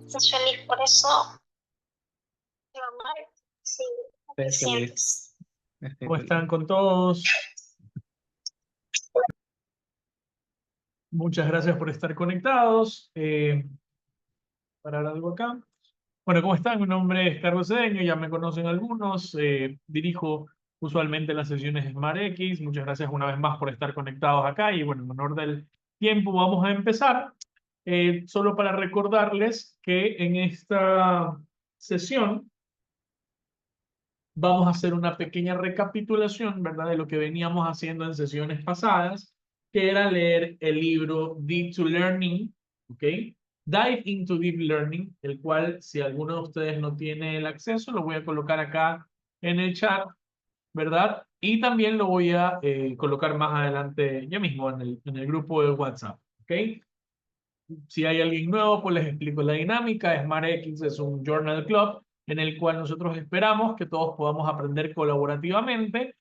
Estás feliz por eso, mi mamá, sí, ¿qué sientes? ¿Cómo están con todos? Muchas gracias por estar conectados. Parar algo acá. Bueno, ¿cómo están? Mi nombre es Carlos Cedeño, ya me conocen algunos. Dirijo usualmente las sesiones Smart X. Muchas gracias una vez más por estar conectados acá. Y bueno, en honor del tiempo, vamos a empezar. Solo para recordarles que en esta sesión vamos a hacer una pequeña recapitulación, ¿verdad? De lo que veníamos haciendo en sesiones pasadas, que era leer el libro Deep to Learning, ¿ok? Dive into Deep Learning, el cual, si alguno de ustedes no tiene el acceso, lo voy a colocar acá en el chat, ¿verdad? Y también lo voy a colocar más adelante, ya mismo, en el grupo de WhatsApp, ¿ok? Si hay alguien nuevo, pues les explico la dinámica. SmartX es un Journal Club en el cual nosotros esperamos que todos podamos aprender colaborativamente.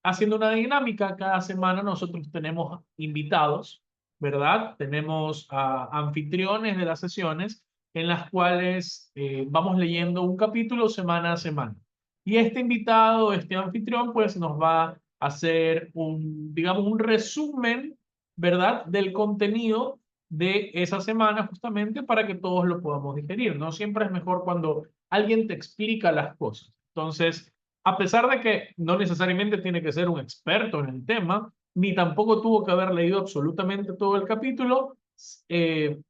Haciendo una dinámica, cada semana nosotros tenemos invitados, ¿verdad? Tenemos anfitriones de las sesiones en las cuales vamos leyendo un capítulo semana a semana. Y este invitado, este anfitrión, pues nos va a hacer digamos, un resumen, ¿verdad? Del contenido de esa semana justamente para que todos lo podamos digerir. No siempre es mejor cuando alguien te explica las cosas. Entonces, a pesar de que no necesariamente tiene que ser un experto en el tema, ni tampoco tuvo que haber leído absolutamente todo el capítulo, eh,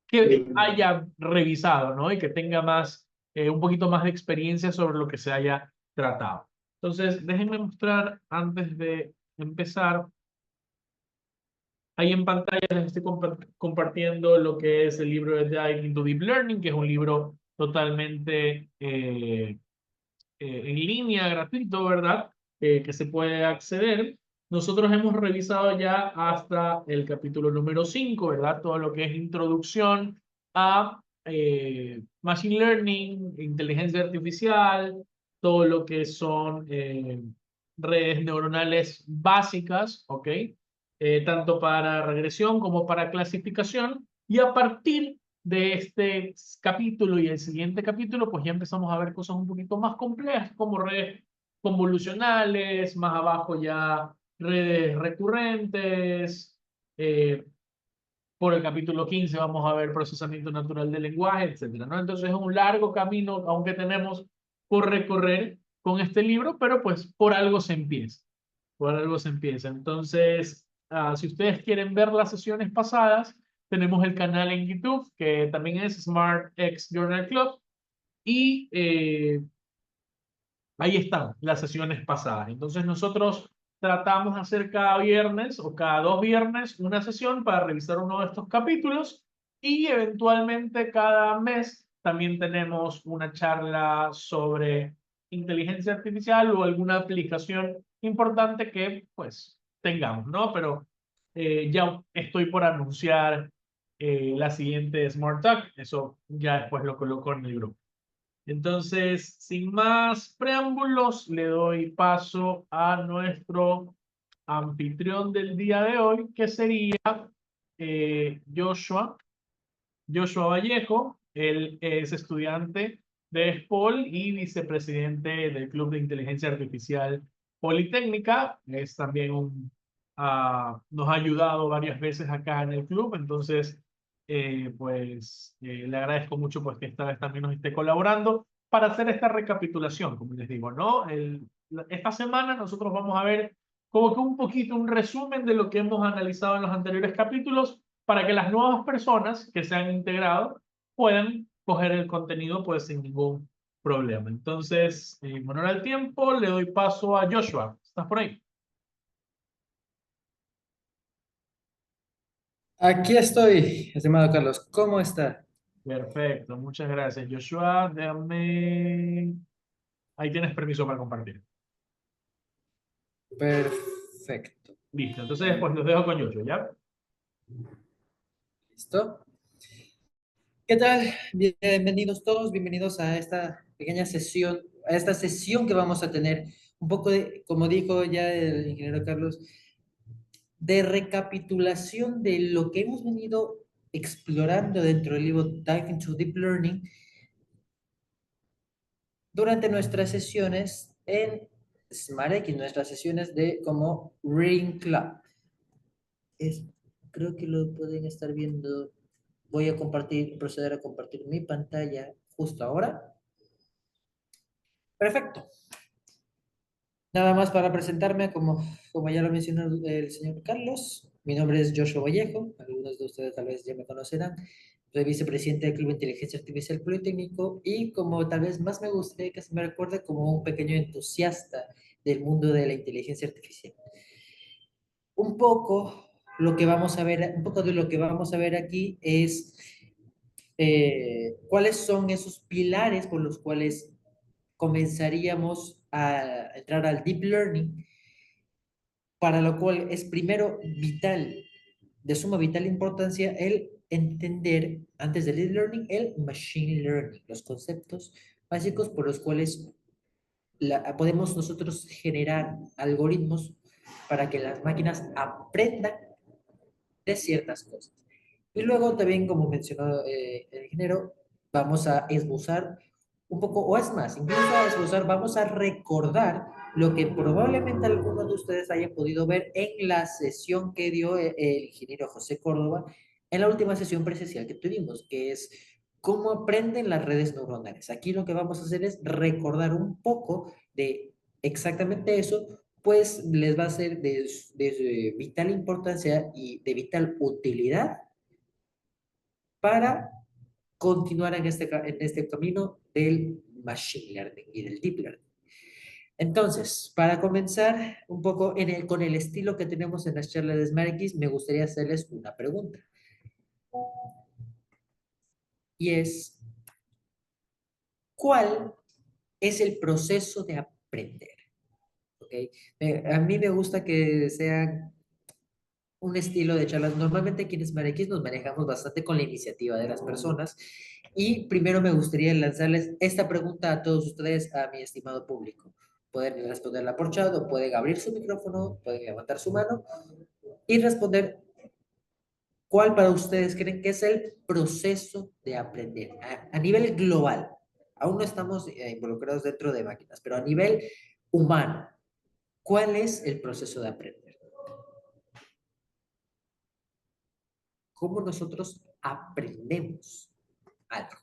que haya revisado, ¿no? Y que tenga más, un poquito más de experiencia sobre lo que se haya tratado. Entonces, déjenme mostrar antes de empezar. Ahí en pantalla les estoy compartiendo lo que es el libro de Dive into Deep Learning, que es un libro totalmente en línea, gratuito, ¿verdad? Que se puede acceder. Nosotros hemos revisado ya hasta el capítulo número 5, ¿verdad? Todo lo que es introducción a Machine Learning, inteligencia artificial, todo lo que son redes neuronales básicas, ¿ok? Tanto para regresión como para clasificación. Y a partir de este capítulo y el siguiente capítulo, pues ya empezamos a ver cosas un poquito más complejas, como redes convolucionales, más abajo ya redes recurrentes. Por el capítulo 15 vamos a ver procesamiento natural del lenguaje, etcétera, ¿no? Entonces es un largo camino, aunque tenemos por recorrer con este libro, pero pues por algo se empieza. Por algo se empieza. Entonces, si ustedes quieren ver las sesiones pasadas, tenemos el canal en YouTube, que también es SmartX Journal Club, y ahí están las sesiones pasadas. Entonces, nosotros tratamos de hacer cada viernes o cada 2 viernes una sesión para revisar uno de estos capítulos y eventualmente cada mes también tenemos una charla sobre inteligencia artificial o alguna aplicación importante que pues tengamos, ¿no? Pero ya estoy por anunciar la siguiente Smart Talk, eso ya después lo coloco en el grupo. Entonces, sin más preámbulos, le doy paso a nuestro anfitrión del día de hoy, que sería Joshua Vallejo. Él es estudiante de SPOL y vicepresidente del Club de Inteligencia Artificial Politécnica. Es también nos ha ayudado varias veces acá en el club, entonces le agradezco mucho pues que esta vez también nos esté colaborando para hacer esta recapitulación, como les digo, ¿no? Esta semana nosotros vamos a ver como que un poquito un resumen de lo que hemos analizado en los anteriores capítulos para que las nuevas personas que se han integrado puedan coger el contenido pues sin ningún problema. Entonces, en honor al tiempo, le doy paso a Joshua. ¿Estás por ahí? Aquí estoy, estimado Carlos. ¿Cómo está? Perfecto, muchas gracias. Joshua, déjame... Ahí tienes permiso para compartir. Perfecto. Listo, entonces pues los dejo con Joshua, ¿ya? ¿Listo? ¿Qué tal? Bienvenidos todos, bienvenidos a esta pequeña sesión, a esta sesión que vamos a tener. Un poco de, como dijo ya el ingeniero Carlos, de recapitulación de lo que hemos venido explorando dentro del libro Dive into Deep Learning durante nuestras sesiones en SmartX, nuestras sesiones de como Reading Club. Creo que lo pueden estar viendo. Voy a proceder a compartir mi pantalla justo ahora. Perfecto. Nada más para presentarme, como ya lo mencionó el señor Carlos, mi nombre es Joshua Vallejo, algunos de ustedes tal vez ya me conocerán. Soy vicepresidente del Club de Inteligencia Artificial Politécnico y como tal vez más me guste que se me recuerde como un pequeño entusiasta del mundo de la inteligencia artificial. Un poco lo que vamos a ver, un poco de lo que vamos a ver aquí es cuáles son esos pilares por los cuales comenzaríamos a entrar al deep learning, para lo cual es primero vital, de suma vital importancia, el entender antes del deep learning el machine learning, los conceptos básicos por los cuales podemos nosotros generar algoritmos para que las máquinas aprendan de ciertas cosas. Y luego también, como mencionó el ingeniero, vamos a esbozar un poco, o es más, incluso a esbozar, vamos a recordar lo que probablemente algunos de ustedes hayan podido ver en la sesión que dio el ingeniero José Córdoba en la última sesión presencial que tuvimos, que es cómo aprenden las redes neuronales. Aquí lo que vamos a hacer es recordar un poco de exactamente eso, pues les va a ser de vital importancia y de vital utilidad para continuar en este camino del machine learning y del deep learning. Entonces, para comenzar un poco con el estilo que tenemos en las charlas de SmartX, me gustaría hacerles una pregunta. Y es, ¿cuál es el proceso de aprender? ¿Okay? A mí me gusta que sean un estilo de charlas. Normalmente aquí en SmartX nos manejamos bastante con la iniciativa de las personas. Y primero me gustaría lanzarles esta pregunta a todos ustedes, a mi estimado público. Pueden responderla por chat o pueden abrir su micrófono, pueden levantar su mano y responder cuál para ustedes creen que es el proceso de aprender a nivel global. Aún no estamos involucrados dentro de máquinas, pero a nivel humano, ¿cuál es el proceso de aprender? ¿Cómo nosotros aprendemos algo?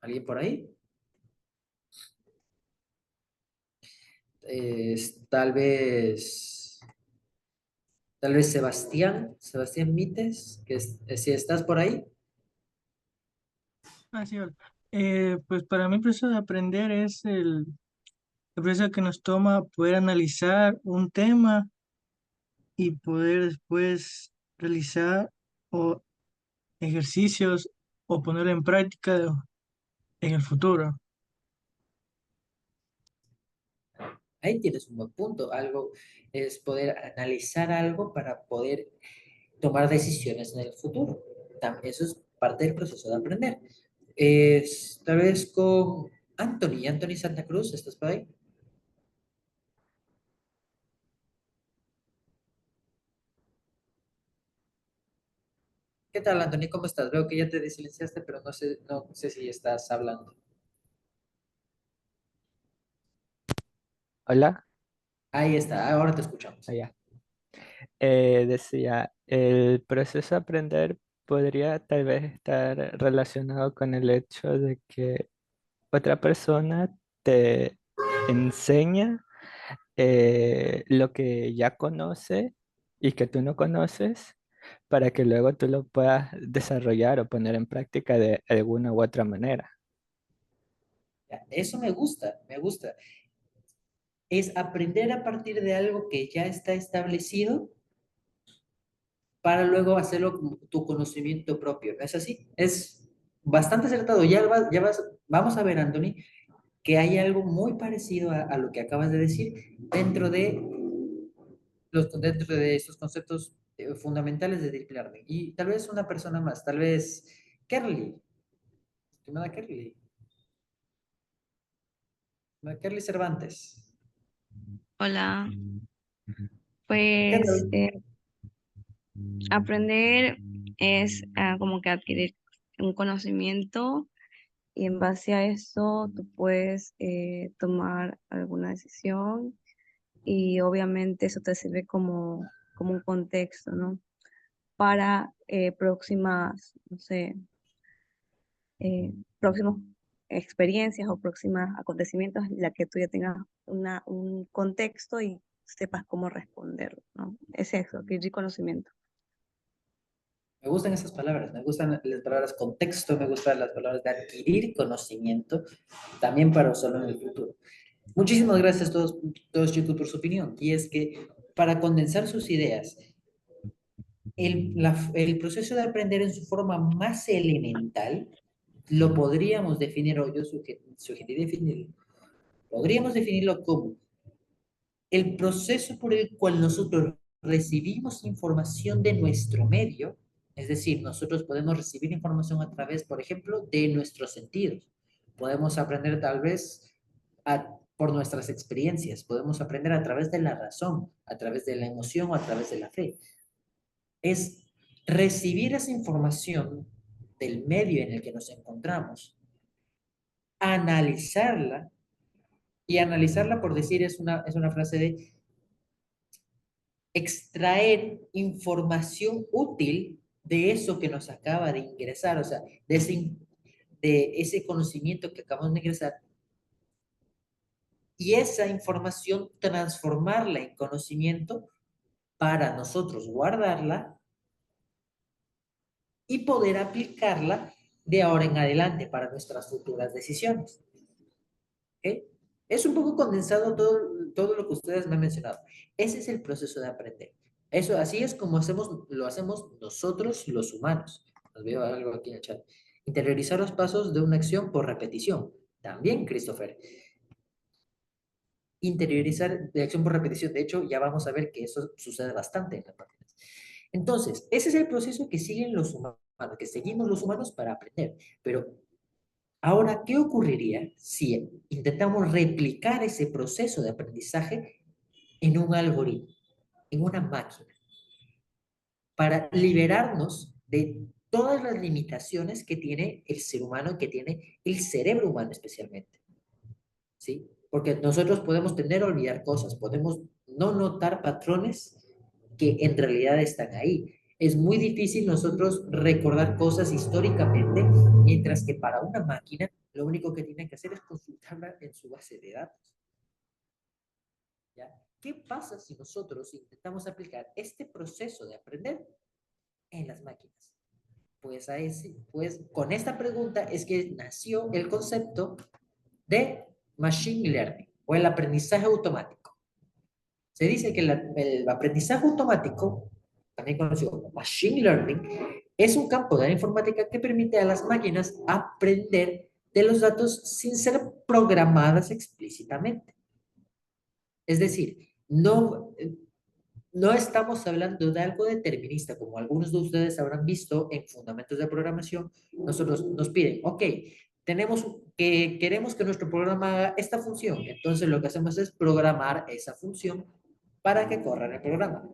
¿Alguien por ahí? Tal vez, Sebastián Mites, si estás por ahí. Ah, sí, hola. Pues para mí el proceso de aprender es el proceso que nos toma poder analizar un tema y poder después realizar o ejercicios o ponerlo en práctica en el futuro. Ahí tienes un buen punto. Algo es poder analizar algo para poder tomar decisiones en el futuro. Eso es parte del proceso de aprender. Tal vez con Anthony Santa Cruz, ¿estás por ahí? ¿Qué tal, Anthony? ¿Cómo estás? Veo que ya te desilenciaste, pero no sé si estás hablando. Hola, Ahí está, ahora te escuchamos. allá. Decía, el proceso de aprender podría tal vez estar relacionado con el hecho de que otra persona te enseña lo que ya conoce y que tú no conoces para que luego tú lo puedas desarrollar o poner en práctica de alguna u otra manera. Eso me gusta, me gusta. Es aprender a partir de algo que ya está establecido para luego hacerlo como tu conocimiento propio. ¿No es así? Es bastante acertado. Vamos a ver, Anthony, que hay algo muy parecido a lo que acabas de decir dentro de estos conceptos fundamentales de Deep Learning. Y tal vez una persona más, tal vez Kerly, estimada Kerly, Kerly Cervantes. Hola, ¿Qué pues tal? aprender es como que adquirir un conocimiento y en base a eso tú puedes tomar alguna decisión y obviamente eso te sirve como un contexto, ¿no? Para próximas, no sé, próximas experiencias o próximos acontecimientos en la que tú ya tengas un contexto y sepas cómo responder, ¿no? Es eso, adquirir conocimiento. Me gustan esas palabras, me gustan las palabras contexto, me gustan las palabras de adquirir conocimiento, también para usarlo en el futuro. Muchísimas gracias a todos chicos por su opinión. Y es que para condensar sus ideas, el proceso de aprender en su forma más elemental lo podríamos definir, o yo sugerí definirlo, podríamos definirlo como el proceso por el cual nosotros recibimos información de nuestro medio, es decir, nosotros podemos recibir información a través, por ejemplo, de nuestros sentidos. Podemos aprender tal vez por nuestras experiencias, podemos aprender a través de la razón, a través de la emoción o a través de la fe. Es recibir esa información del medio en el que nos encontramos, analizarla, y analizarla por decir es una frase de extraer información útil de eso que nos acaba de ingresar, o sea, de ese conocimiento que acabamos de ingresar y esa información transformarla en conocimiento para nosotros guardarla y poder aplicarla de ahora en adelante para nuestras futuras decisiones. ¿Ok? Es un poco condensado todo lo que ustedes me han mencionado. Ese es el proceso de aprender. Eso, así es como lo hacemos nosotros los humanos. Nos veo algo aquí en el chat. Interiorizar los pasos de una acción por repetición. También, Christopher. Interiorizar de acción por repetición. De hecho, ya vamos a ver que eso sucede bastante en las máquinas. Entonces, ese es el proceso que siguen los humanos, que seguimos los humanos para aprender. Pero ahora, ¿qué ocurriría si intentamos replicar ese proceso de aprendizaje en un algoritmo, en una máquina, para liberarnos de todas las limitaciones que tiene el ser humano, que tiene el cerebro humano especialmente? ¿Sí? Porque nosotros podemos tender a olvidar cosas, podemos no notar patrones que en realidad están ahí. Es muy difícil nosotros recordar cosas históricamente, mientras que para una máquina lo único que tiene que hacer es consultarla en su base de datos. ¿Ya? ¿Qué pasa si nosotros intentamos aplicar este proceso de aprender en las máquinas? Pues con esta pregunta es que nació el concepto de Machine Learning o el aprendizaje automático. Se dice que el aprendizaje automático, también conocido como Machine Learning, es un campo de la informática que permite a las máquinas aprender de los datos sin ser programadas explícitamente. Es decir, no estamos hablando de algo determinista, como algunos de ustedes habrán visto en fundamentos de programación. Nosotros nos piden, ok, queremos que nuestro programa haga esta función. Entonces lo que hacemos es programar esa función para que corra en el programa.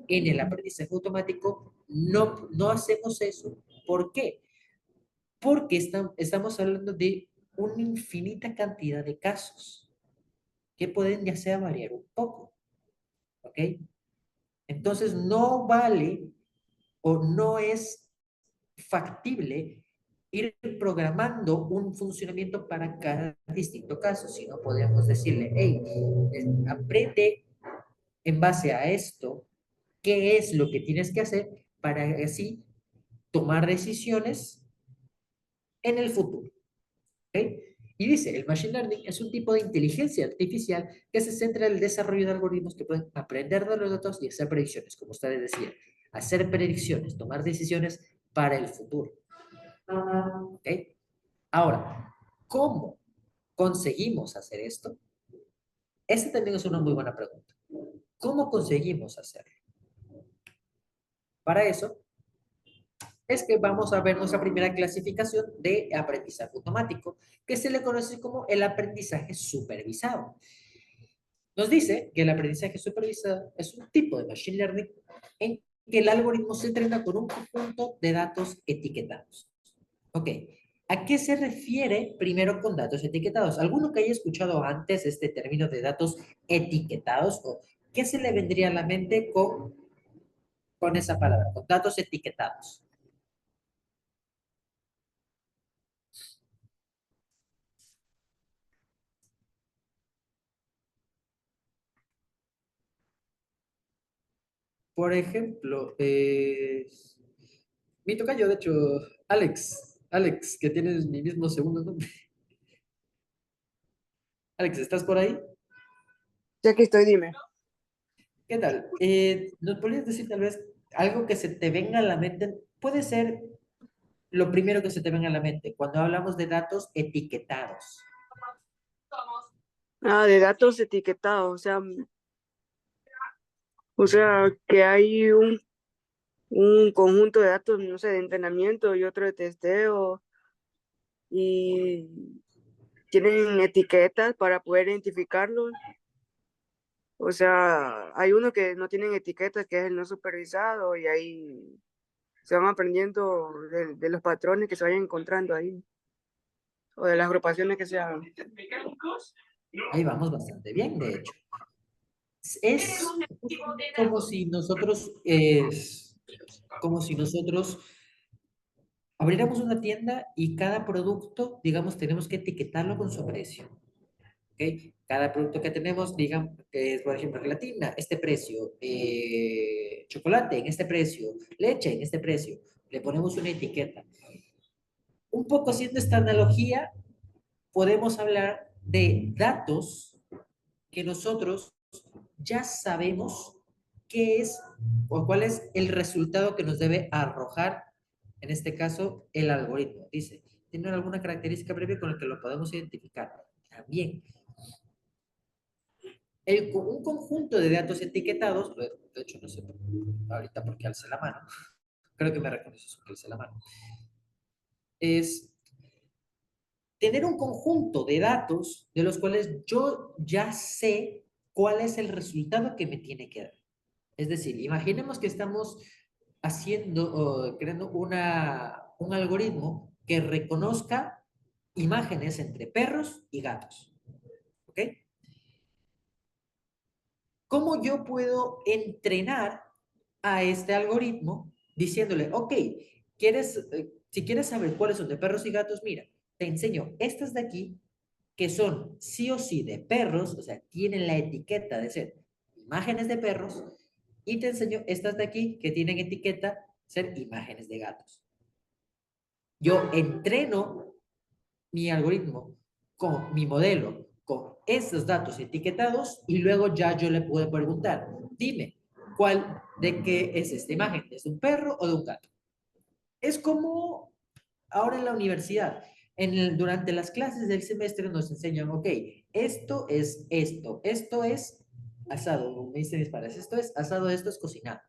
En el aprendizaje automático no hacemos eso. ¿Por qué? Porque estamos hablando de una infinita cantidad de casos que pueden ya sea variar un poco. ¿Ok? Entonces no vale o no es factible ir programando un funcionamiento para cada distinto caso, sino podemos decirle, hey, aprende en base a esto, qué es lo que tienes que hacer para así tomar decisiones en el futuro. ¿Okay? Y dice, el Machine Learning es un tipo de inteligencia artificial que se centra en el desarrollo de algoritmos que pueden aprender de los datos y hacer predicciones, como ustedes decían, hacer predicciones, tomar decisiones para el futuro. ¿Okay? Ahora, ¿cómo conseguimos hacer esto? Esta también es una muy buena pregunta. ¿Cómo conseguimos hacerlo? Para eso, es que vamos a ver nuestra primera clasificación de aprendizaje automático, que se le conoce como el aprendizaje supervisado. Nos dice que el aprendizaje supervisado es un tipo de machine learning en que el algoritmo se entrena con un conjunto de datos etiquetados. Ok, ¿a qué se refiere primero con datos etiquetados? ¿Alguno que haya escuchado antes este término de datos etiquetados? ¿O qué se le vendría a la mente con esa palabra, con datos etiquetados? Por ejemplo, mi tocayo, de hecho, Alex, que tienes mi mismo segundo nombre. Alex, ¿estás por ahí? Ya que estoy, dime. ¿Qué tal? ¿Nos podrías decir tal vez algo que se te venga a la mente? Puede ser lo primero que se te venga a la mente cuando hablamos de datos etiquetados. Ah, de datos etiquetados, o sea que hay un conjunto de datos, no sé, de entrenamiento y otro de testeo y tienen etiquetas para poder identificarlos. O sea, hay uno que no tienen etiquetas, que es el no supervisado, y ahí se van aprendiendo de los patrones que se vayan encontrando ahí, o de las agrupaciones que se hagan. Ahí vamos bastante bien, de hecho. Es como si nosotros Abriéramos una tienda y cada producto, digamos, tenemos que etiquetarlo con su precio. ¿Ok? Cada producto que tenemos, digamos, que es, por ejemplo, gelatina, este precio, chocolate en este precio, leche en este precio, le ponemos una etiqueta. Un poco haciendo esta analogía, podemos hablar de datos que nosotros ya sabemos qué es o cuál es el resultado que nos debe arrojar, en este caso, el algoritmo. Dice, ¿tiene alguna característica previa con la que lo podemos identificar? También, un conjunto de datos etiquetados, de hecho no sé ahorita por qué alce la mano, creo que me reconoces que alce la mano, es tener un conjunto de datos de los cuales yo ya sé cuál es el resultado que me tiene que dar. Es decir, imaginemos que estamos haciendo o creando un algoritmo que reconozca imágenes entre perros y gatos. ¿Ok? ¿Cómo yo puedo entrenar a este algoritmo diciéndole, ok, si quieres saber cuáles son de perros y gatos, mira, te enseño estas de aquí que son sí o sí de perros, o sea, tienen la etiqueta de ser imágenes de perros, y te enseño estas de aquí que tienen etiqueta ser imágenes de gatos. Yo entreno mi algoritmo con mi modelo, con esos datos etiquetados, y luego ya yo le puedo preguntar, dime, ¿cuál de qué es esta imagen? ¿Es de un perro o de un gato? Es como ahora en la universidad, durante las clases del semestre nos enseñan, ok, esto es esto, esto es asado, me dicen mis padres, esto es asado, esto es cocinado.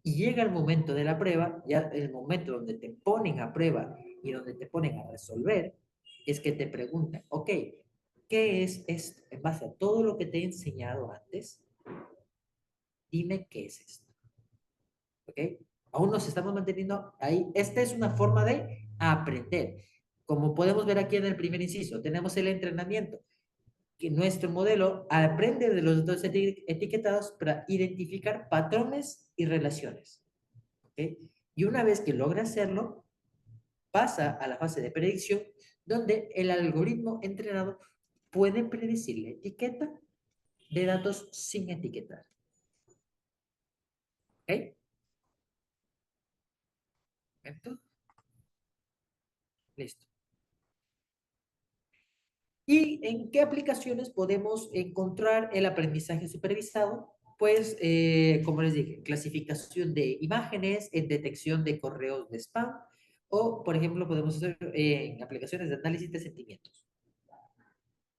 Y llega el momento de la prueba, ya el momento donde te ponen a prueba y donde te ponen a resolver, es que te preguntan, ok, ¿qué es esto? En base a todo lo que te he enseñado antes, dime qué es esto. ¿Ok? Aún nos estamos manteniendo ahí. Esta es una forma de aprender. Como podemos ver aquí en el primer inciso, tenemos el entrenamiento, que nuestro modelo aprende de los datos etiquetados para identificar patrones y relaciones. ¿Ok? Y una vez que logra hacerlo, pasa a la fase de predicción, donde el algoritmo entrenado puede predecir la etiqueta de datos sin etiquetar. ¿Ok? ¿Esto? Listo. ¿Y en qué aplicaciones podemos encontrar el aprendizaje supervisado? Pues, como les dije, clasificación de imágenes, en detección de correos de spam, o, por ejemplo, podemos hacer en aplicaciones de análisis de sentimientos.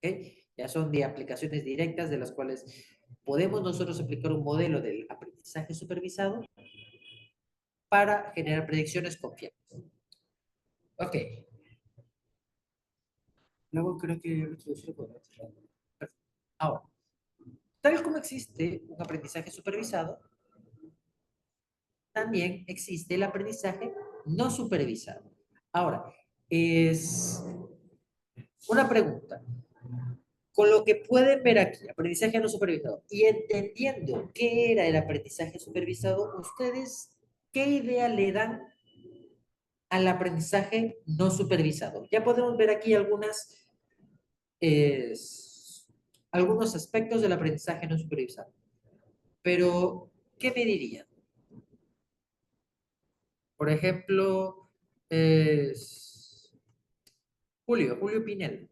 ¿Ok? Ya son de aplicaciones directas de las cuales podemos nosotros aplicar un modelo del aprendizaje supervisado para generar predicciones confiables. Ok. Luego creo que... Ahora, tal como existe un aprendizaje supervisado, también existe el aprendizaje no supervisado. Ahora, es una pregunta. Con lo que pueden ver aquí, aprendizaje no supervisado, y entendiendo qué era el aprendizaje supervisado, ¿ustedes qué idea le dan al aprendizaje no supervisado? Ya podemos ver aquí eh, algunos aspectos del aprendizaje no supervisado. Pero, ¿qué me dirían? Por ejemplo, Julio Pinel.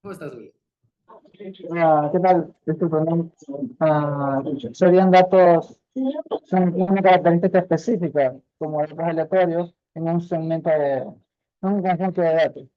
¿Cómo estás, Julio? ¿Qué tal? Disculpe, ¿no? Serían datos, son una característica específica, como datos aleatorios, en un segmento de, un conjunto de datos.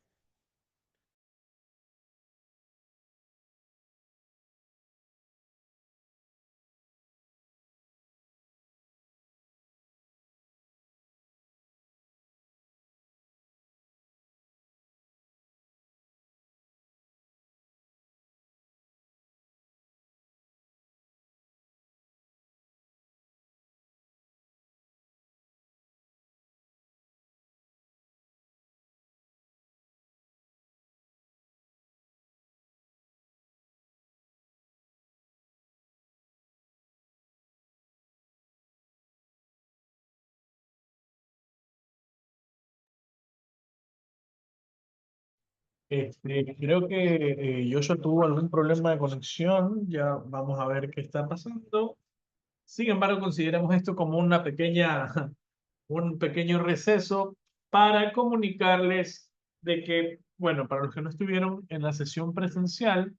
Creo que Joshua tuvo algún problema de conexión. Ya vamos a ver qué está pasando. Sin embargo, consideremos esto como una pequeña, un pequeño receso para comunicarles de que, bueno, para los que no estuvieron en la sesión presencial,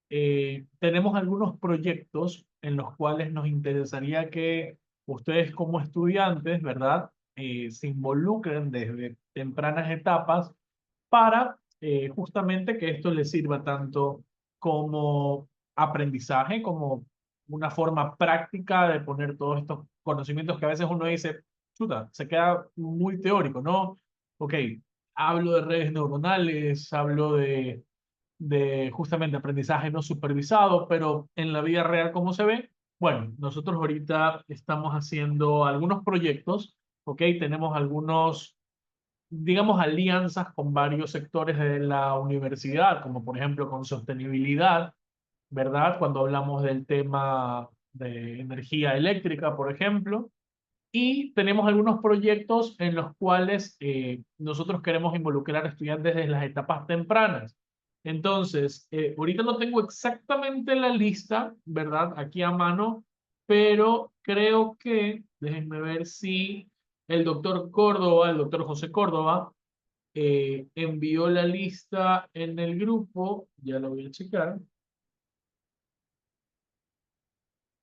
tenemos algunos proyectos en los cuales nos interesaría que ustedes como estudiantes, ¿verdad? Se involucren desde tempranas etapas para justamente que esto les sirva tanto como aprendizaje, como una forma práctica de poner todos estos conocimientos que a veces uno dice, chuta, se queda muy teórico, ¿no? Ok, hablo de redes neuronales, hablo de justamente aprendizaje no supervisado, pero en la vida real, ¿cómo se ve? Bueno, nosotros ahorita estamos haciendo algunos proyectos, ¿ok? Tenemos algunos, digamos, alianzas con varios sectores de la universidad, como por ejemplo con sostenibilidad, ¿verdad? Cuando hablamos del tema de energía eléctrica, por ejemplo. Y tenemos algunos proyectos en los cuales nosotros queremos involucrar a estudiantes desde las etapas tempranas. Entonces, ahorita no tengo exactamente la lista, ¿verdad? Aquí a mano, pero creo que, déjenme ver si el doctor Córdoba, el doctor José Córdoba, envió la lista en el grupo, ya lo voy a checar.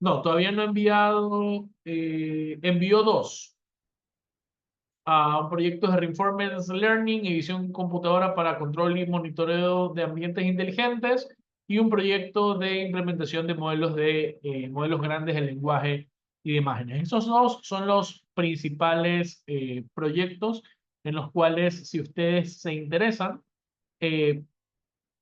No, todavía no ha enviado, envió dos. A un proyecto de Reinforcement Learning y visión computadora para control y monitoreo de ambientes inteligentes y un proyecto de implementación de modelos grandes de lenguaje y de imágenes. Esos dos son los principales proyectos en los cuales, si ustedes se interesan, eh,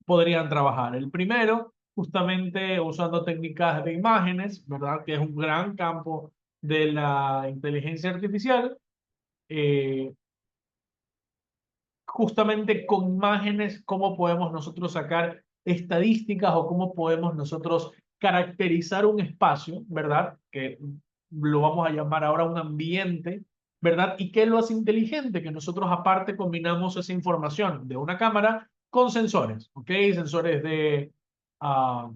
podrían trabajar. El primero, justamente usando técnicas de imágenes, ¿verdad? Que es un gran campo de la inteligencia artificial. eh, Justamente con imágenes, cómo podemos nosotros sacar estadísticas o cómo podemos nosotros caracterizar un espacio, ¿verdad? Que lo vamos a llamar ahora un ambiente, ¿verdad? ¿Y qué lo hace inteligente? Que nosotros aparte combinamos esa información de una cámara con sensores, ¿ok? Sensores ah,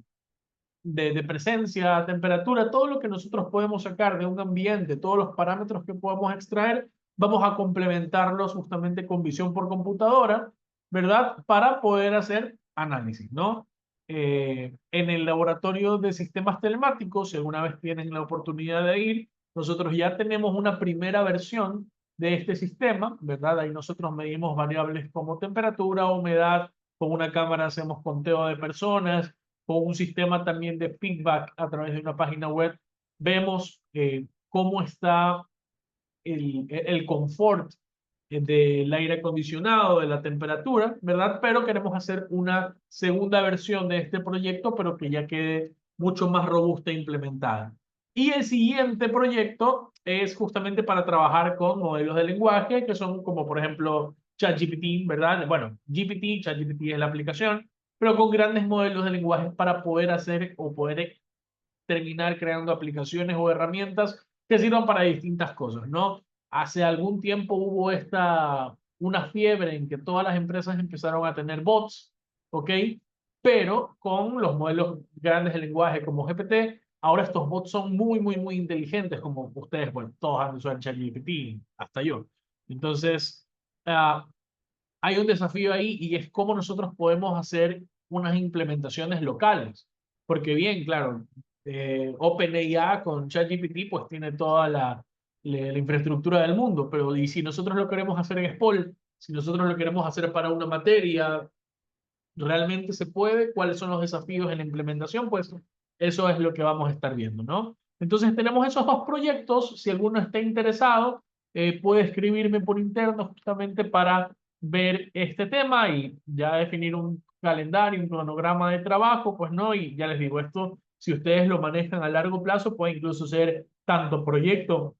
de presencia, temperatura, todo lo que nosotros podemos sacar de un ambiente, todos los parámetros que podemos extraer, vamos a complementarlos justamente con visión por computadora, ¿verdad? Para poder hacer análisis, ¿no? En el laboratorio de sistemas telemáticos, si alguna vez tienen la oportunidad de ir, nosotros ya tenemos una primera versión de este sistema, ¿verdad? Ahí nosotros medimos variables como temperatura, humedad, con una cámara hacemos conteo de personas, con un sistema también de feedback a través de una página web, vemos cómo está el confort del aire acondicionado, de la temperatura, ¿verdad? Pero queremos hacer una segunda versión de este proyecto, pero que ya quede mucho más robusta e implementada. Y el siguiente proyecto es justamente para trabajar con modelos de lenguaje, que son como por ejemplo ChatGPT, ¿verdad? Bueno, ChatGPT es la aplicación, pero con grandes modelos de lenguaje para poder hacer o poder terminar creando aplicaciones o herramientas que sirvan para distintas cosas, ¿no? Hace algún tiempo hubo una fiebre en que todas las empresas empezaron a tener bots, ¿ok? Pero con los modelos grandes de lenguaje como GPT, ahora estos bots son muy, muy, muy inteligentes, como ustedes, bueno, todos han usado ChatGPT, hasta yo. Entonces, hay un desafío ahí y es cómo nosotros podemos hacer unas implementaciones locales. Porque bien, claro, OpenAI con ChatGPT pues tiene toda la infraestructura del mundo, pero y si nosotros lo queremos hacer en SPOL, si nosotros lo queremos hacer para una materia, ¿realmente se puede? ¿Cuáles son los desafíos en la implementación? Pues eso es lo que vamos a estar viendo, ¿no? Entonces tenemos esos dos proyectos. Si alguno está interesado, puede escribirme por interno justamente para ver este tema y ya definir un calendario, un cronograma de trabajo, pues no, y ya les digo, esto, si ustedes lo manejan a largo plazo, puede incluso ser tanto proyecto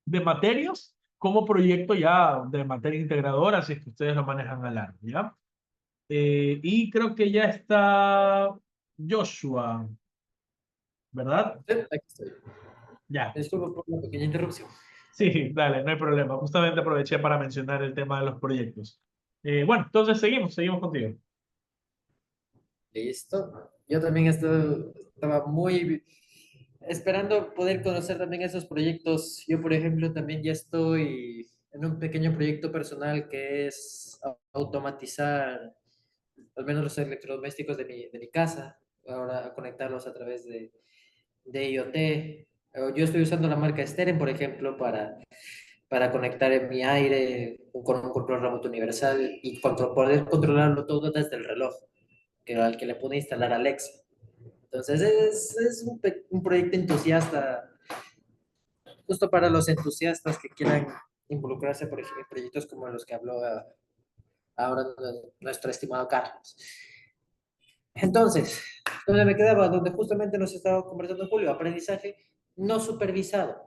de materias como proyecto ya de materia integradora, si es que ustedes lo manejan a largo, ¿ya? Y creo que ya está Joshua, ¿verdad? Sí, aquí estoy. Ya. Disculpa por una pequeña interrupción. Sí, dale, no hay problema. Justamente aproveché para mencionar el tema de los proyectos. Bueno, entonces seguimos contigo. Listo. Yo también estaba muy esperando poder conocer también esos proyectos. Yo, por ejemplo, también ya estoy en un pequeño proyecto personal que es automatizar al menos los electrodomésticos de mi casa, ahora conectarlos a través de IoT. Yo estoy usando la marca Steren, por ejemplo, para conectar en mi aire con un control remoto universal y poder controlarlo todo desde el reloj, al que le puede instalar Alexa. Entonces es un proyecto entusiasta, justo para los entusiastas que quieran involucrarse, por ejemplo, en proyectos como los que habló ahora nuestro estimado Carlos. Entonces, donde me quedaba, donde justamente nos estaba conversando Julio, aprendizaje no supervisado.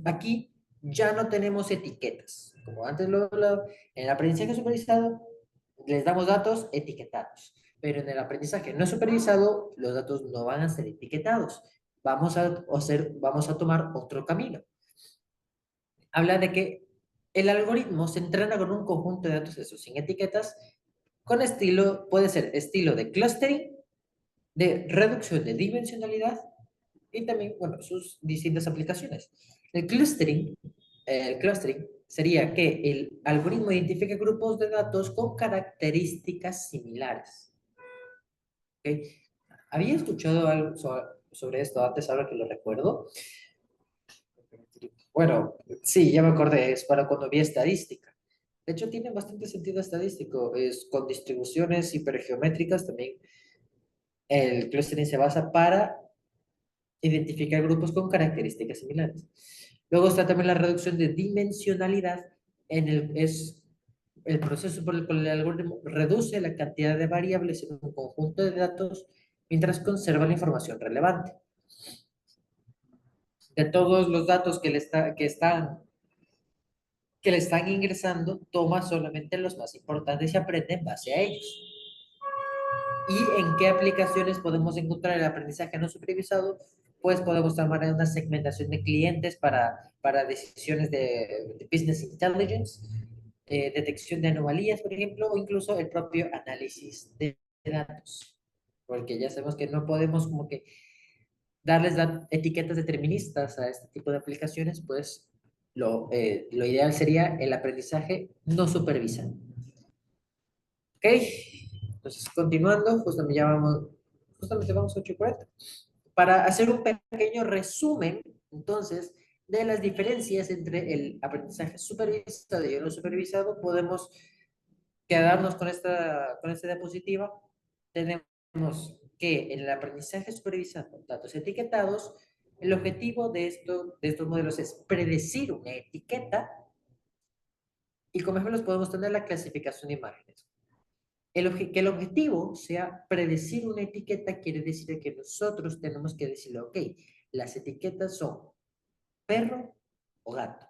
Aquí ya no tenemos etiquetas. Como antes lo hablaba, en el aprendizaje supervisado les damos datos etiquetados, pero en el aprendizaje no supervisado los datos no van a ser etiquetados. Vamos a tomar otro camino. Habla de que el algoritmo se entrena con un conjunto de datos, eso, sin etiquetas, con estilo, puede ser estilo de clustering, de reducción de dimensionalidad y también, bueno, sus distintas aplicaciones. El clustering sería que el algoritmo identifique grupos de datos con características similares. ¿Okay? Había escuchado algo sobre esto antes, ahora que lo recuerdo. Bueno, sí, ya me acordé, es para cuando vi estadística. De hecho, tiene bastante sentido estadístico. Es con distribuciones hipergeométricas también. El clustering se basa para identificar grupos con características similares. Luego está también la reducción de dimensionalidad, es el proceso por el cual el algoritmo reduce la cantidad de variables en un conjunto de datos mientras conserva la información relevante. De todos los datos que le están ingresando, toma solamente los más importantes y aprende en base a ellos. ¿Y en qué aplicaciones podemos encontrar el aprendizaje no supervisado? Pues podemos tomar una segmentación de clientes para decisiones de business intelligence, detección de anomalías, por ejemplo, o incluso el propio análisis de datos. Porque ya sabemos que no podemos como que darles etiquetas deterministas a este tipo de aplicaciones, pues lo ideal sería el aprendizaje no supervisado. ¿Ok? Entonces, continuando, justamente vamos a 8:40. Para hacer un pequeño resumen, entonces, de las diferencias entre el aprendizaje supervisado y el no supervisado, podemos quedarnos con esta diapositiva. Tenemos que en el aprendizaje supervisado, datos etiquetados, el objetivo de estos modelos es predecir una etiqueta y como ejemplos podemos tener la clasificación de imágenes. Que el objetivo sea predecir una etiqueta quiere decir que nosotros tenemos que decirle, ok, las etiquetas son perro o gato.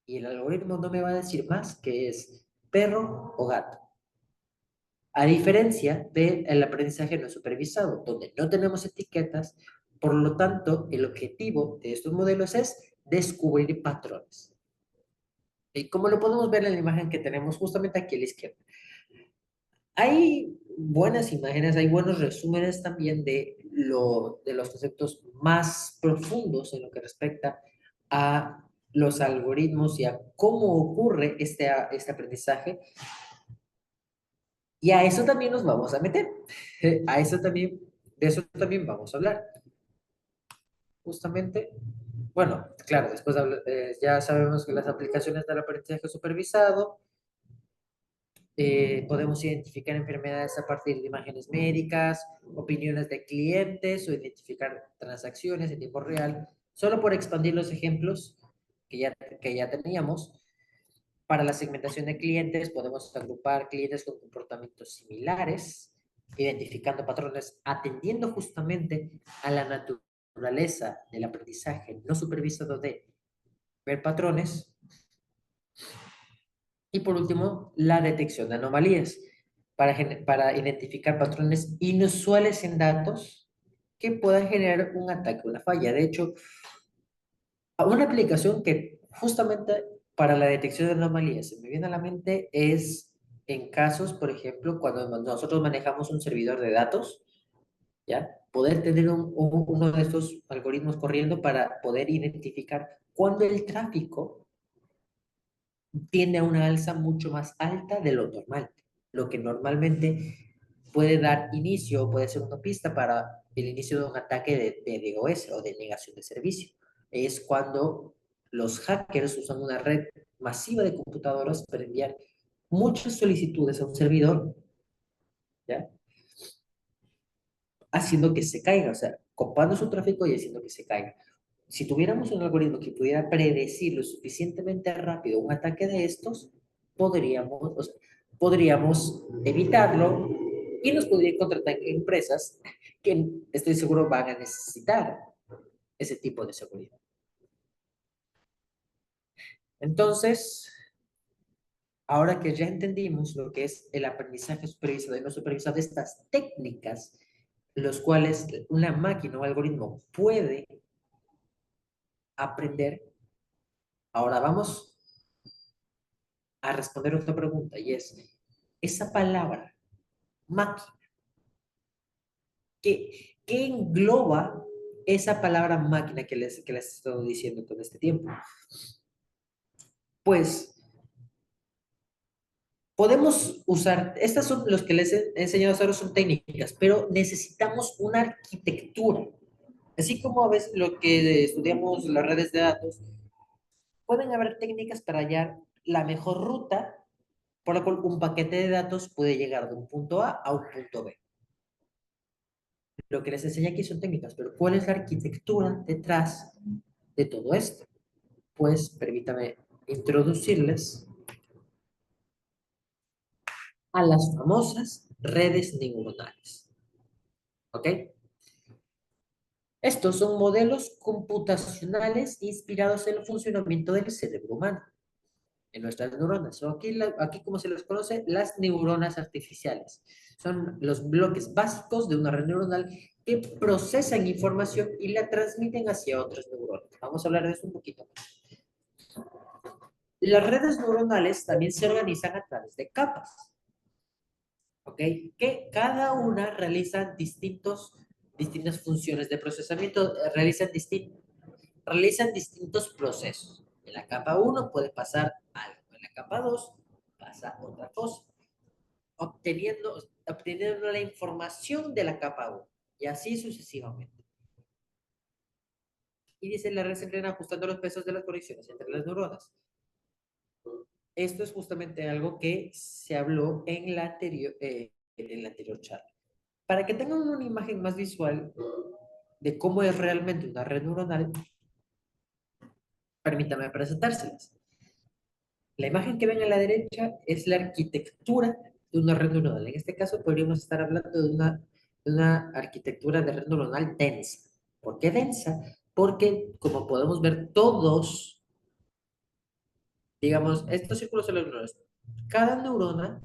Y el algoritmo no me va a decir más que es perro o gato. A diferencia del aprendizaje no supervisado, donde no tenemos etiquetas, por lo tanto, el objetivo de estos modelos es descubrir patrones. Y como lo podemos ver en la imagen que tenemos justamente aquí a la izquierda. Hay buenas imágenes, hay buenos resúmenes también de los conceptos más profundos en lo que respecta a los algoritmos y a cómo ocurre este aprendizaje. Y a eso también nos vamos a meter. De eso también vamos a hablar. Justamente, bueno, claro, después ya sabemos que las aplicaciones del aprendizaje supervisado, podemos identificar enfermedades a partir de imágenes médicas, opiniones de clientes o identificar transacciones en tiempo real, solo por expandir los ejemplos que ya teníamos. Para la segmentación de clientes podemos agrupar clientes con comportamientos similares, identificando patrones, atendiendo justamente a la naturaleza del aprendizaje no supervisado de ver patrones. Y por último, la detección de anomalías para identificar patrones inusuales en datos que puedan generar un ataque o una falla. De hecho, una aplicación que justamente para la detección de anomalías se me viene a la mente es en casos, por ejemplo, cuando nosotros manejamos un servidor de datos, ¿ya? Poder tener uno de estos algoritmos corriendo para poder identificar cuando el tráfico tiende a una alza mucho más alta de lo normal, lo que normalmente puede dar inicio, puede ser una pista para el inicio de un ataque de DOS o de negación de servicio. Es cuando los hackers usan una red masiva de computadoras para enviar muchas solicitudes a un servidor, ¿ya? Haciendo que se caiga, o sea, copando su tráfico y haciendo que se caiga. Si tuviéramos un algoritmo que pudiera predecir lo suficientemente rápido un ataque de estos, podríamos evitarlo y nos podrían contratar empresas que estoy seguro van a necesitar ese tipo de seguridad. Entonces, ahora que ya entendimos lo que es el aprendizaje supervisado y no supervisado, estas técnicas, los cuales una máquina o algoritmo puede aprender, ahora vamos a responder otra pregunta y es, esa palabra, máquina, ¿qué engloba esa palabra máquina que les he estado diciendo todo este tiempo? Pues podemos usar, estas son los que les he enseñado ahora son técnicas, pero necesitamos una arquitectura. Así como a veces lo que estudiamos las redes de datos, pueden haber técnicas para hallar la mejor ruta por la cual un paquete de datos puede llegar de un punto A un punto B. Lo que les enseñé aquí son técnicas, pero ¿cuál es la arquitectura detrás de todo esto? Pues permítame introducirles a las famosas redes neuronales. ¿Ok? Estos son modelos computacionales inspirados en el funcionamiento del cerebro humano, en nuestras neuronas. So, aquí, como se les conoce, las neuronas artificiales. Son los bloques básicos de una red neuronal que procesan información y la transmiten hacia otras neuronas. Vamos a hablar de eso un poquito más. Las redes neuronales también se organizan a través de capas, ¿ok? Que cada una realiza distintas funciones de procesamiento, realizan distintos procesos. En la capa 1 puede pasar algo, en la capa 2 pasa otra cosa, obteniendo la información de la capa 1 y así sucesivamente. Y dice, la red se entrena ajustando los pesos de las conexiones entre las neuronas. Esto es justamente algo que se habló en la anterior charla. Para que tengan una imagen más visual de cómo es realmente una red neuronal, permítame presentárselas. La imagen que ven a la derecha es la arquitectura de una red neuronal. En este caso podríamos estar hablando de una arquitectura de red neuronal densa. ¿Por qué densa? Porque, como podemos ver, todos, digamos, estos círculos son las neuronas. Cada neurona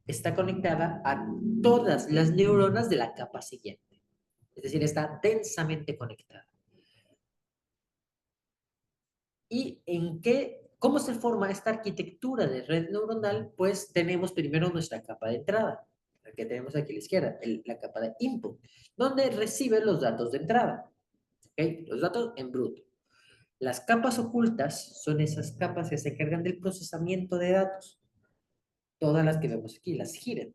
está conectada a todas las neuronas de la capa siguiente. Es decir, está densamente conectada. ¿Y cómo se forma esta arquitectura de red neuronal? Pues tenemos primero nuestra capa de entrada, la que tenemos aquí a la izquierda, la capa de input, donde recibe los datos de entrada, ¿okay? Los datos en bruto. Las capas ocultas son esas capas que se encargan del procesamiento de datos. Todas las que vemos aquí, las hidden.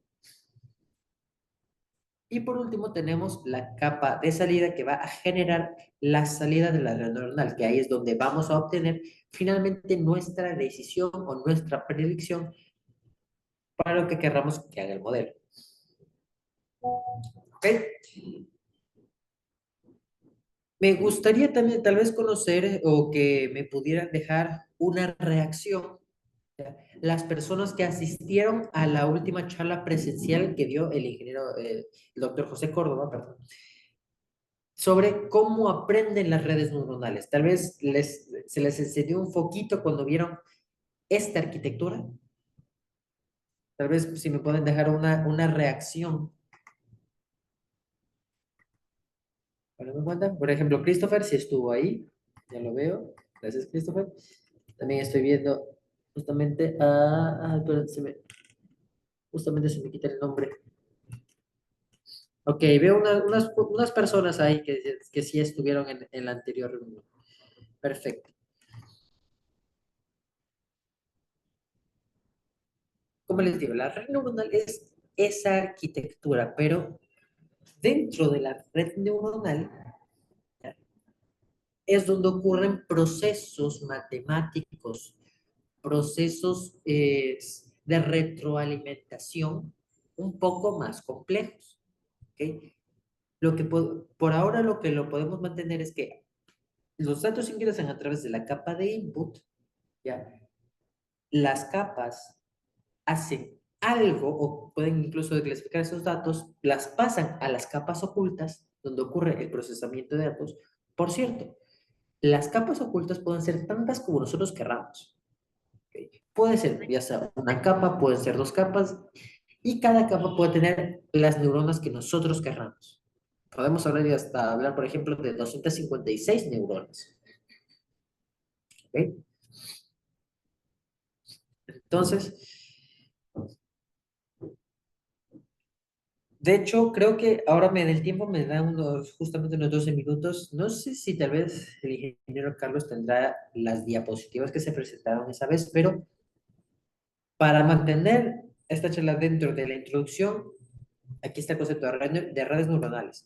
Y por último tenemos la capa de salida que va a generar la salida de la red neuronal, que ahí es donde vamos a obtener finalmente nuestra decisión o nuestra predicción para lo que querramos que haga el modelo. ¿Ok? Me gustaría también tal vez conocer o que me pudieran dejar una reacción las personas que asistieron a la última charla presencial que dio el ingeniero, el doctor José Córdoba, perdón, sobre cómo aprenden las redes neuronales. Tal vez se les encendió un foquito cuando vieron esta arquitectura. Tal vez si me pueden dejar una reacción. Bueno, por ejemplo, Christopher, si estuvo ahí, ya lo veo. Gracias, Christopher. También estoy viendo justamente a... Justamente se me quita el nombre. Ok, veo unas personas ahí que sí estuvieron en la anterior reunión. Perfecto. Como les digo, la red neuronal es esa arquitectura, pero dentro de la red neuronal es donde ocurren procesos matemáticos, procesos de retroalimentación un poco más complejos. ¿Ok? Por ahora lo que lo podemos mantener es que los datos ingresan a través de la capa de input, ¿ya? Las capas hacen algo o pueden incluso declasificar esos datos, las pasan a las capas ocultas donde ocurre el procesamiento de datos. Por cierto, las capas ocultas pueden ser tantas como nosotros querramos. ¿Ok? Puede ser ya sea una capa, pueden ser dos capas, y cada capa puede tener las neuronas que nosotros querramos. Podemos hablar y hasta hablar, por ejemplo, de 256 neuronas. ¿Ok? Entonces, de hecho, creo que ahora me del tiempo me da justamente unos 12 minutos. No sé si tal vez el ingeniero Carlos tendrá las diapositivas que se presentaron esa vez, pero para mantener esta charla dentro de la introducción, aquí está el concepto de redes neuronales.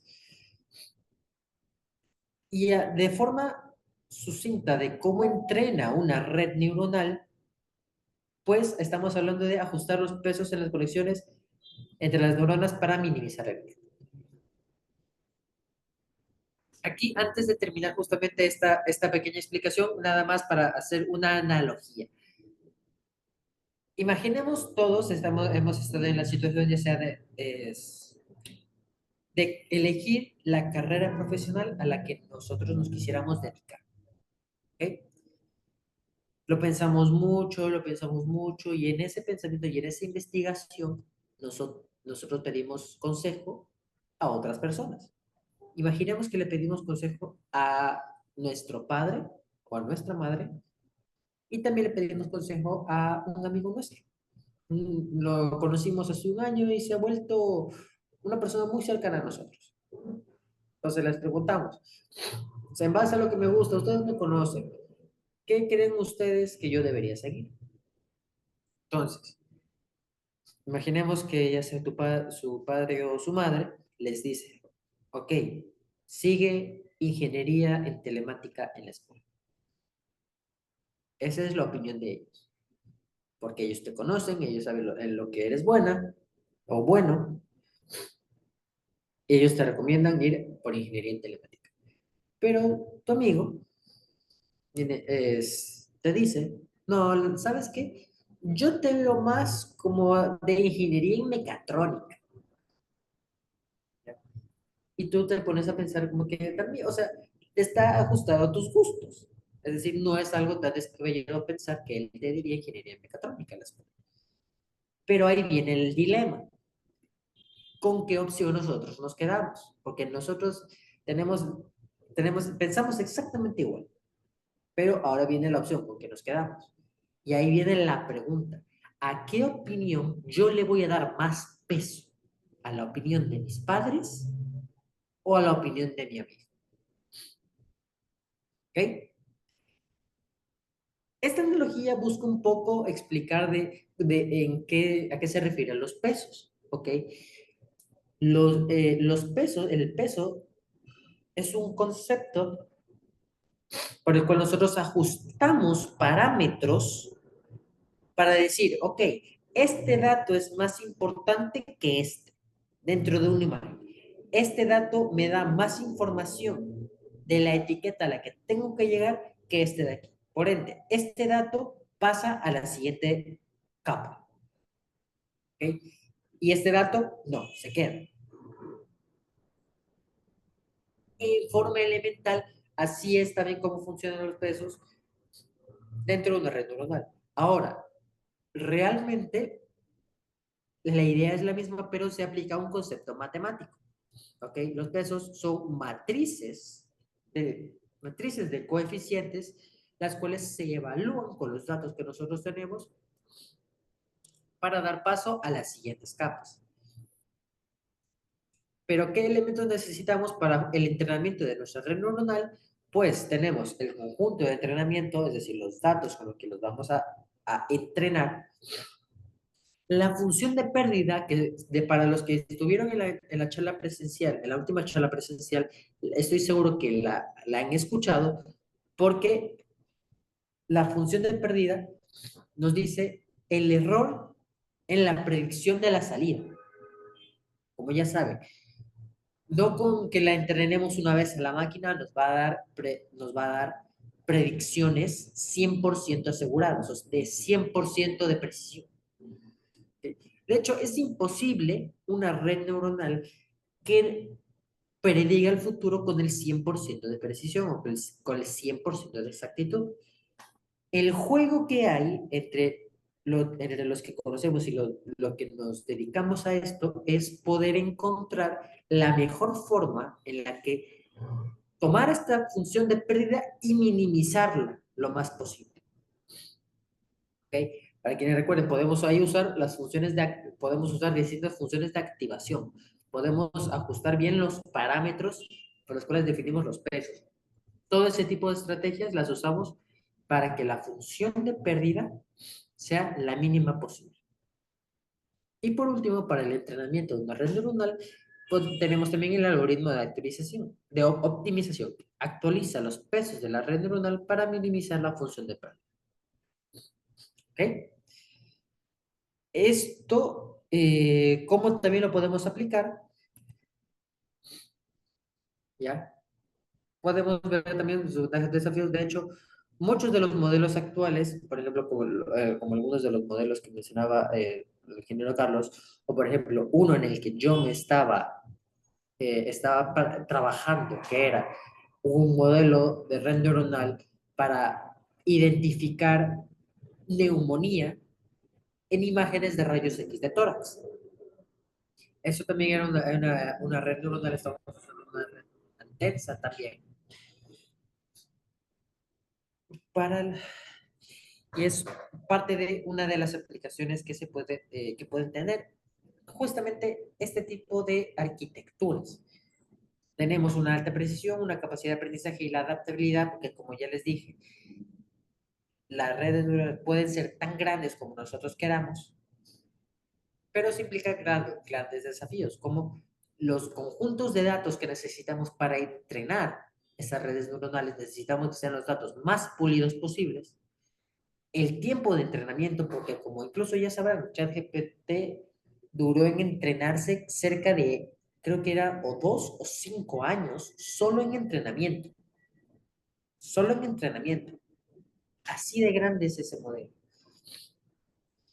Y de forma sucinta de cómo entrena una red neuronal, pues estamos hablando de ajustar los pesos en las conexiones entre las neuronas para minimizar el error. Aquí, antes de terminar justamente esta pequeña explicación, nada más para hacer una analogía. Imaginemos todos, hemos estado en la situación ya sea de elegir la carrera profesional a la que nosotros nos quisiéramos dedicar. ¿Ok? Lo pensamos mucho y en ese pensamiento y en esa investigación nosotros pedimos consejo a otras personas. Imaginemos que le pedimos consejo a nuestro padre o a nuestra madre y también le pedimos consejo a un amigo nuestro. Lo conocimos hace un año y se ha vuelto una persona muy cercana a nosotros. Entonces les preguntamos, o sea, en base a lo que me gusta, ustedes me conocen, ¿qué creen ustedes que yo debería seguir? Entonces, imaginemos que ya sea su padre o su madre les dice, ok, sigue ingeniería en telemática en la escuela. Esa es la opinión de ellos, porque ellos te conocen, ellos saben en lo que eres buena o bueno, ellos te recomiendan ir por ingeniería en telemática. Pero tu amigo te dice, no, ¿sabes qué? Yo te veo más como de ingeniería en mecatrónica. Y tú te pones a pensar como que también, o sea, está ajustado a tus gustos. Es decir, no es algo tan descabellado pensar que él te diría ingeniería en mecatrónica en la escuela. Pero ahí viene el dilema. ¿Con qué opción nosotros nos quedamos? Porque nosotros pensamos exactamente igual. Pero ahora viene la opción con que nos quedamos. Y ahí viene la pregunta. ¿A qué opinión yo le voy a dar más peso? ¿A la opinión de mis padres o a la opinión de mi amigo? ¿Ok? Esta analogía busca un poco explicar a qué se refieren los pesos. ¿Ok? Los pesos, el peso es un concepto por el cual nosotros ajustamos parámetros para decir, ok, este dato es más importante que este dentro de una imagen. Este dato me da más información de la etiqueta a la que tengo que llegar que este de aquí. Por ende, este dato pasa a la siguiente capa. ¿Ok? Y este dato no, se queda. En forma elemental, así es también cómo funcionan los pesos dentro de una red neuronal. Ahora, realmente la idea es la misma, pero se aplica a un concepto matemático. ¿Ok? Los pesos son matrices de coeficientes, las cuales se evalúan con los datos que nosotros tenemos para dar paso a las siguientes capas. Pero, ¿qué elementos necesitamos para el entrenamiento de nuestra red neuronal? Pues tenemos el conjunto de entrenamiento, es decir, los datos con los que los vamos a entrenar. La función de pérdida, para los que estuvieron en la charla presencial, en la última charla presencial, estoy seguro que la han escuchado, porque la función de pérdida nos dice el error en la predicción de la salida. Como ya saben, no con que la entrenemos una vez a la máquina nos va a dar predicciones 100% aseguradas, o sea, de 100% de precisión. De hecho, es imposible una red neuronal que prediga el futuro con el 100% de precisión o con el 100% de exactitud. El juego que hay entre los que conocemos y lo que nos dedicamos a esto es poder encontrar la mejor forma en la que tomar esta función de pérdida y minimizarla lo más posible. ¿Okay? Para quienes recuerden, podemos ahí usar podemos usar distintas funciones de activación. Podemos ajustar bien los parámetros por los cuales definimos los pesos. Todo ese tipo de estrategias las usamos para que la función de pérdida sea la mínima posible. Y por último, para el entrenamiento de una red neuronal, pues tenemos también el algoritmo de actualización, de optimización. Actualiza los pesos de la red neuronal para minimizar la función de pérdida. ¿Ok? Esto, ¿cómo también lo podemos aplicar? ¿Ya? Podemos ver también sus desafíos. De hecho, muchos de los modelos actuales, por ejemplo, como algunos de los modelos que mencionaba el ingeniero Carlos, o por ejemplo, uno en el que yo me estaba trabajando, que era un modelo de red neuronal para identificar neumonía en imágenes de rayos X de tórax. Eso también era una red neuronal, estamos usando una red densa también. Y es parte de una de las aplicaciones que pueden tener justamente este tipo de arquitecturas. Tenemos una alta precisión, una capacidad de aprendizaje y la adaptabilidad, porque como ya les dije, las redes neuronales pueden ser tan grandes como nosotros queramos, pero eso implica grandes desafíos, como los conjuntos de datos que necesitamos para entrenar esas redes neuronales. Necesitamos que sean los datos más pulidos posibles. El tiempo de entrenamiento, porque como incluso ya sabrán, ChatGPT duró en entrenarse cerca de, creo que era o 2 o 5 años, solo en entrenamiento. Solo en entrenamiento. Así de grande es ese modelo.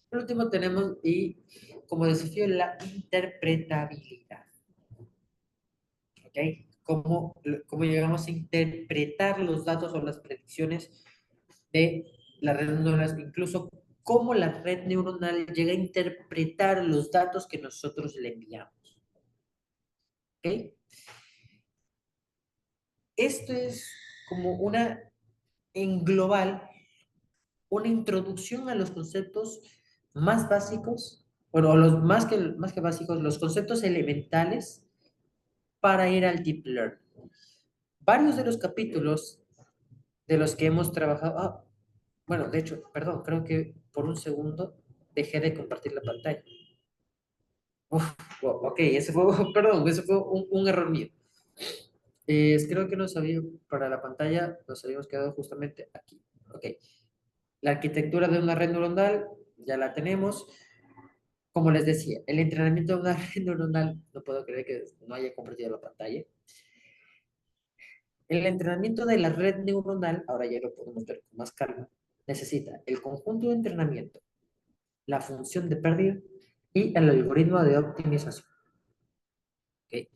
Por último tenemos, y como desafío, la interpretabilidad. ¿Ok? ¿Cómo llegamos a interpretar los datos o las predicciones de la red neuronal? Incluso cómo la red neuronal llega a interpretar los datos que nosotros le enviamos. ¿Ok? Esto es como en global, una introducción a los conceptos más básicos, bueno, los más que básicos, los conceptos elementales para ir al deep learning. Varios de los capítulos de los que hemos trabajado, bueno, de hecho, perdón, creo que por un segundo dejé de compartir la pantalla. Ok, ese fue, perdón, ese fue un error mío. Creo que para la pantalla nos habíamos quedado justamente aquí. Ok. La arquitectura de una red neuronal ya la tenemos. Como les decía, el entrenamiento de una red neuronal, no puedo creer que no haya compartido la pantalla. El entrenamiento de la red neuronal, ahora ya lo podemos ver con más calma, necesita el conjunto de entrenamiento, la función de pérdida y el algoritmo de optimización. ¿Okay?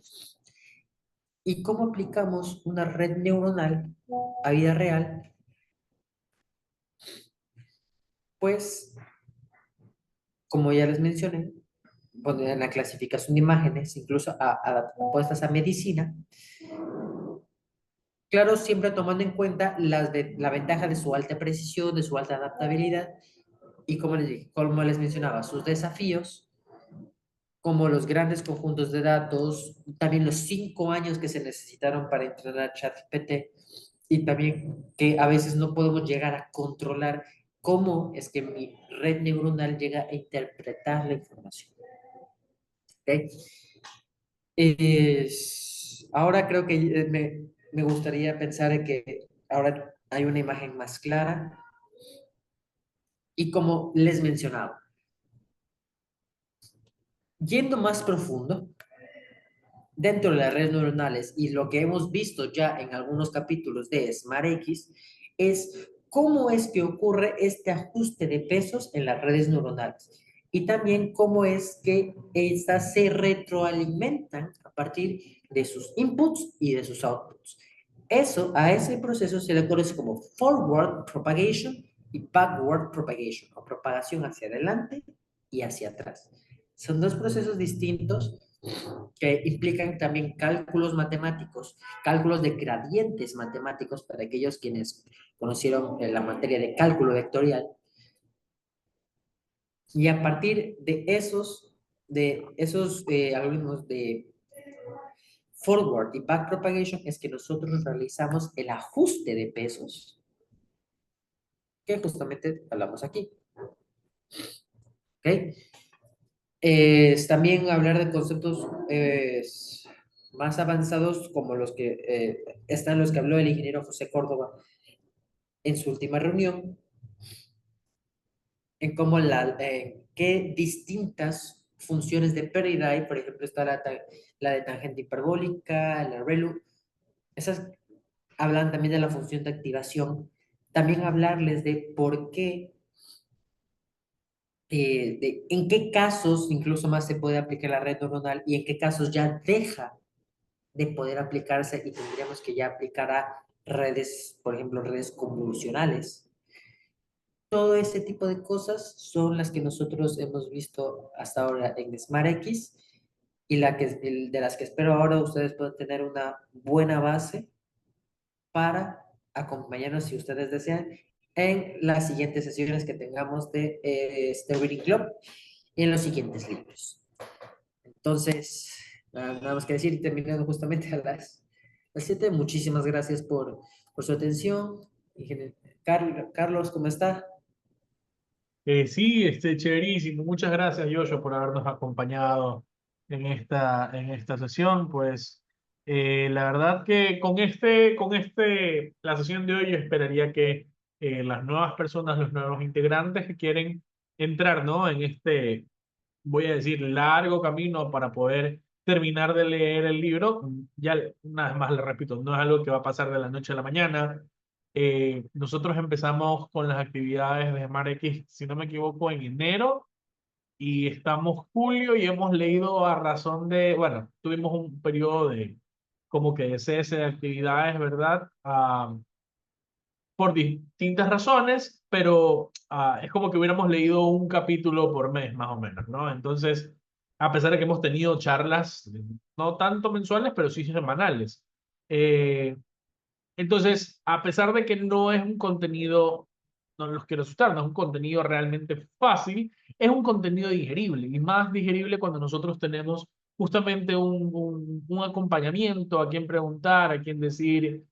¿Y cómo aplicamos una red neuronal a vida real? Pues, como ya les mencioné, en la clasificación de imágenes, incluso apuestas a medicina, claro, siempre tomando en cuenta la ventaja de su alta precisión, de su alta adaptabilidad, y como les mencionaba, sus desafíos, como los grandes conjuntos de datos, también los 5 años que se necesitaron para entrenar ChatGPT, y también que a veces no podemos llegar a controlar cómo es que mi red neuronal llega a interpretar la información. ¿Ok? Ahora creo que me gustaría pensar en que ahora hay una imagen más clara, y como les mencionaba, yendo más profundo, dentro de las redes neuronales y lo que hemos visto ya en algunos capítulos de SmartX es cómo es que ocurre este ajuste de pesos en las redes neuronales y también cómo es que estas se retroalimentan a partir de sus inputs y de sus outputs. A ese proceso se le conoce como forward propagation y backward propagation, o propagación hacia adelante y hacia atrás. Son dos procesos distintos que implican también cálculos matemáticos, cálculos de gradientes matemáticos para aquellos quienes conocieron la materia de cálculo vectorial. Y a partir de esos algoritmos de forward y back propagation es que nosotros realizamos el ajuste de pesos que justamente hablamos aquí. ¿Ok? También hablar de conceptos más avanzados como los que están los que habló el ingeniero José Córdoba en su última reunión, en cómo qué distintas funciones de pérdida hay. Por ejemplo, está la de tangente hiperbólica, la ReLU. Esas hablan también de la función de activación. También hablarles de por qué, en qué casos incluso más se puede aplicar la red neuronal y en qué casos ya deja de poder aplicarse y tendríamos que ya aplicar a redes, por ejemplo, redes convolucionales. Todo ese tipo de cosas son las que nosotros hemos visto hasta ahora en SmartX y de las que espero ahora ustedes puedan tener una buena base para acompañarnos, si ustedes desean, en las siguientes sesiones que tengamos de este Reading Club y en los siguientes libros. Entonces, nada más que decir, terminando justamente a las 7. Muchísimas gracias por su atención. Carlos, ¿cómo está? Sí, chéverísimo. Muchas gracias, Yoyo, por habernos acompañado en esta sesión. Pues la verdad que la sesión de hoy yo esperaría que las nuevas personas, los nuevos integrantes que quieren entrar, ¿no? En voy a decir, largo camino para poder terminar de leer el libro. Ya una vez más le repito, no es algo que va a pasar de la noche a la mañana. Nosotros empezamos con las actividades de SmartX, si no me equivoco, en enero y estamos julio y hemos leído a razón de, bueno, tuvimos un periodo de como que de cese de actividades, ¿verdad? Por distintas razones, pero es como que hubiéramos leído un capítulo por mes, más o menos, ¿no? Entonces, a pesar de que hemos tenido charlas, no tanto mensuales, pero sí semanales. Eh, entonces, a pesar de que no es un contenido, no los quiero asustar, no es un contenido realmente fácil, es un contenido digerible y más digerible cuando nosotros tenemos justamente un acompañamiento, a quien preguntar, a quien decir,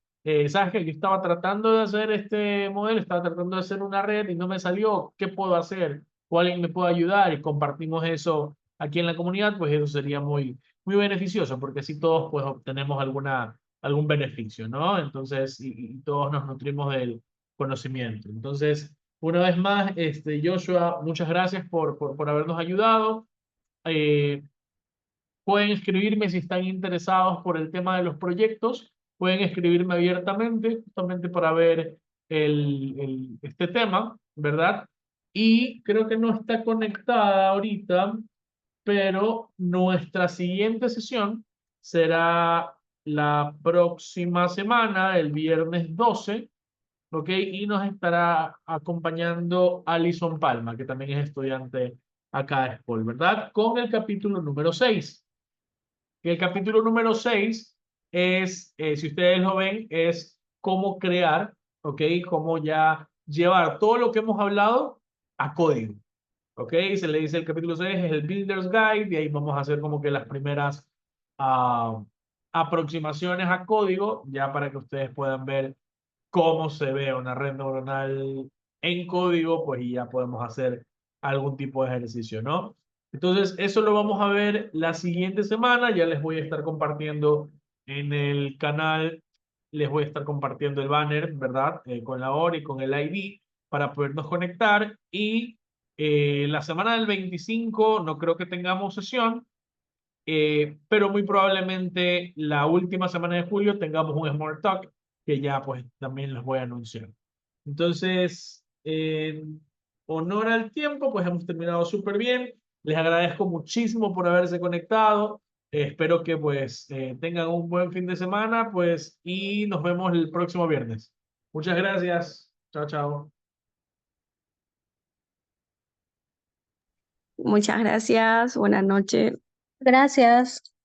sabes que yo estaba tratando de hacer este modelo, estaba tratando de hacer una red y no me salió, ¿qué puedo hacer? ¿O alguien me puede ayudar? Y compartimos eso aquí en la comunidad, pues eso sería muy beneficioso, porque así todos pues obtenemos algún beneficio, ¿no? Entonces, y todos nos nutrimos del conocimiento. Entonces, una vez más, Joshua, muchas gracias por habernos ayudado. Eh, Pueden escribirme si están interesados por el tema de los proyectos, pueden escribirme abiertamente, justamente para ver este tema, ¿verdad? Y creo que no está conectada ahorita, pero nuestra siguiente sesión será la próxima semana, el viernes 12, ¿ok? Y nos estará acompañando Alison Palma, que también es estudiante acá de SPOL, ¿verdad? Con el capítulo número 6. El capítulo número 6 es, si ustedes lo ven, es cómo crear, ¿ok? Cómo ya llevar todo lo que hemos hablado a código. ¿Ok? Se le dice el capítulo 6 es el Builder's Guide y ahí vamos a hacer como que las primeras aproximaciones a código, ya para que ustedes puedan ver cómo se ve una red neuronal en código, pues y ya podemos hacer algún tipo de ejercicio, ¿no? Entonces, eso lo vamos a ver la siguiente semana. Ya les voy a estar compartiendo en el canal, les voy a estar compartiendo el banner, ¿verdad? Con la hora y con el ID para podernos conectar. Y la semana del 25 no creo que tengamos sesión, pero muy probablemente la última semana de julio tengamos un Smart Talk que ya pues también les voy a anunciar. Entonces, en honor al tiempo, pues hemos terminado súper bien. Les agradezco muchísimo por haberse conectado. Espero que pues tengan un buen fin de semana, pues, y nos vemos el próximo viernes. Muchas gracias. Chao, chao. Muchas gracias, buenas noches. Gracias.